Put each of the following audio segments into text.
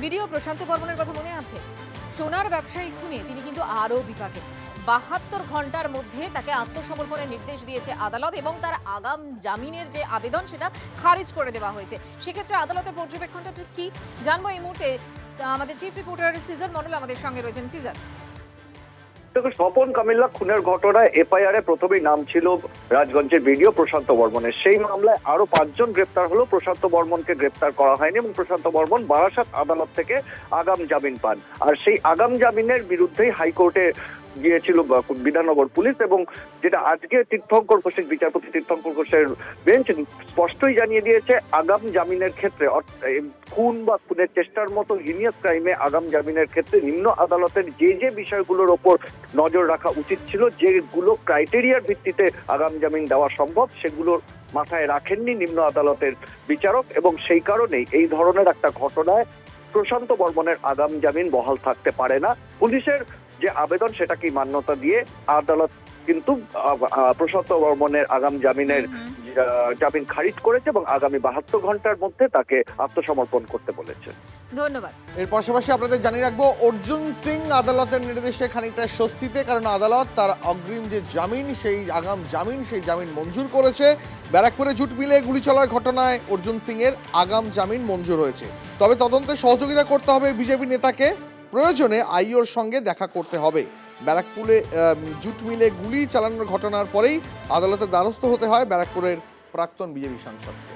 Video প্রশান্ত বর্মনের কথা মনে আছে? সোনার ব্যবসায়ী খুনে তিনি কিন্তু আরও বিপাকে। ৭২ ঘন্টার মধ্যে তাকে আত্মসমর্পণের নির্দেশ দিয়েছে আদালত এবং তার আগাম জামিনের যে আবেদন সেটা খারিজ করে দেওয়া হয়েছে। সেক্ষেত্রে আদালতের পর্যবেক্ষণটা ঠিক কি জানবো এই মুহূর্তে। আমাদের চিফ রিপোর্টার সিজার মন্ডল আমাদের সঙ্গে রয়েছেন। সিজার, দেখো, স্বপন কামিল্লা খুনের ঘটনায় এফআইআর এ প্রথমেই নাম ছিল রাজগঞ্জের ভিডিও প্রশান্ত বর্মনের। সেই মামলায় আরো 5 জন গ্রেপ্তার হলো। প্রশান্ত বর্মনকে গ্রেপ্তার করা হয়নি এবং প্রশান্ত বর্মন বারাসাত আদালত থেকে আগাম জামিন পান। আর সেই আগাম জামিনের বিরুদ্ধেই হাইকোর্টে গিয়েছিল বিধাননগর পুলিশ, এবং যেটা আজকে তীর্থঙ্কর ঘোষের বিচারপতি তীর্থঙ্কর ঘোষের বেঞ্চ স্পষ্টই জানিয়ে দিয়েছে, আগাম জামিনের ক্ষেত্রে খুন বা খুনের চেষ্টার মতো হিনিয়াস ক্রাইমে আগাম জামিনের ক্ষেত্রে নিম্ন আদালতের যে যে বিষয়গুলোর ওপর নজর রাখা উচিত ছিল, যেগুলো ক্রাইটেরিয়ার ভিত্তিতে আগাম জামিন দেওয়া সম্ভব, সেগুলোর মাথায় রাখেননি নিম্ন আদালতের বিচারক, এবং সেই কারণেই এই ধরনের একটা ঘটনায় প্রশান্ত বর্মনের আগাম জামিন বহাল থাকতে পারে না। পুলিশের যে আবেদন সেটাকেই মান্যতা দিয়ে আদালত কিন্তু প্রশান্ত বর্মনের আগাম জামিনের জামিন খারিজ করেছে এবং আগামী ৭২ ঘন্টার মধ্যে তাকে আত্মসমর্পণ করতে বলেছে। ধন্যবাদ। এর পাশাপাশি আপনাদের জানিয়ে রাখবো, অর্জুন সিং আদালতের নির্দেশে খানিকটা স্বস্তিতে, কারণ আদালত তার অগ্রিম যে জামিন, সেই আগাম জামিন, সেই জামিন মঞ্জুর করেছে। ব্যারাকপুরে জুট মিলে গুলি চলার ঘটনায় অর্জুন সিং এর আগাম জামিন মঞ্জুর হয়েছে। তবে তদন্তে সহযোগিতা করতে হবে বিজেপি নেতাকে, প্রয়োজনে আইওর সঙ্গে দেখা করতে হবে। ব্যারাকপুরে জুট মিলে গুলি চালানোর ঘটনার পরেই আদালতের দ্বারস্থ হতে হয় ব্যারাকপুরের প্রাক্তন বিজেপি সাংসদকে।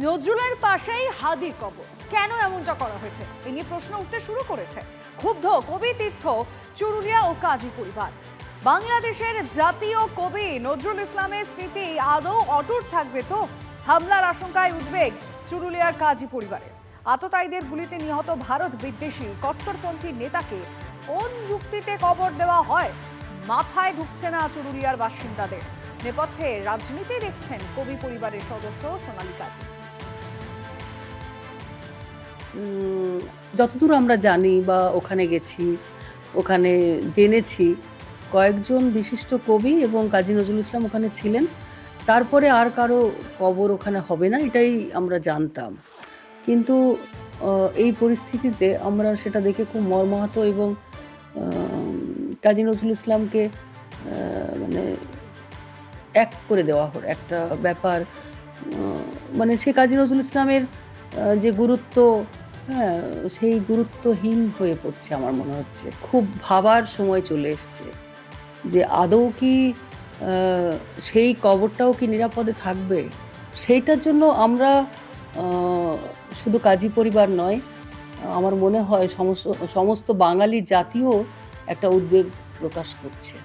নজরুলের পাশেই হাদির কবর, কেন এমনটা করা হয়েছে এ নিয়ে প্রশ্ন উঠতে শুরু করেছে। ক্ষুব্ধ কবি তীর্থ, চুরুলিয়া ও কাজী পরিবার। বাংলাদেশের জাতীয় কবি নজরুল ইসলামের স্মৃতি আদৌ অটুট থাকবে তো? হামলার আশঙ্কায় উদ্বেগ চুরুলিয়ার কাজী পরিবারের। আততায়ীদের গুলিতে নিহত ভারত বিদ্বেষী কট্টরপন্থী নেতাকে কোন যুক্তিতে কবর দেওয়া হয় মাথায় ঢুকছে না চুরুলিয়ার বাসিন্দাদের। নেপথ্যে রাজনীতি দেখছেন কবি পরিবারের সদস্য সোনালী কাজী। যতদূর আমরা জানি বা ওখানে গেছি, ওখানে জেনেছি, কয়েকজন বিশিষ্ট কবি এবং কাজী নজরুল ইসলাম ওখানে ছিলেন। তারপরে আর কারো কবর ওখানে হবে না, এটাই আমরা জানতাম। কিন্তু এই পরিস্থিতিতে আমরা সেটা দেখে খুব মর্মাহত, এবং কাজী নজরুল ইসলামকে মানে এক করে দেওয়া হলো একটা ব্যাপার। মানে সে কাজী নজরুল ইসলামের যে গুরুত্ব, হ্যাঁ, সেই গুরুত্বহীন হয়ে পড়ছে আমার মনে হচ্ছে। খুব ভাবার সময় চলে এসছে যে আদৌ কি সেই কবরটাও কি নিরাপদে থাকবে। সেইটার জন্য আমরা শুধু কাজী পরিবার নয়, আমার মনে হয় সমস্ত বাঙালি জাতিও একটা উদ্বেগ প্রকাশ করছে।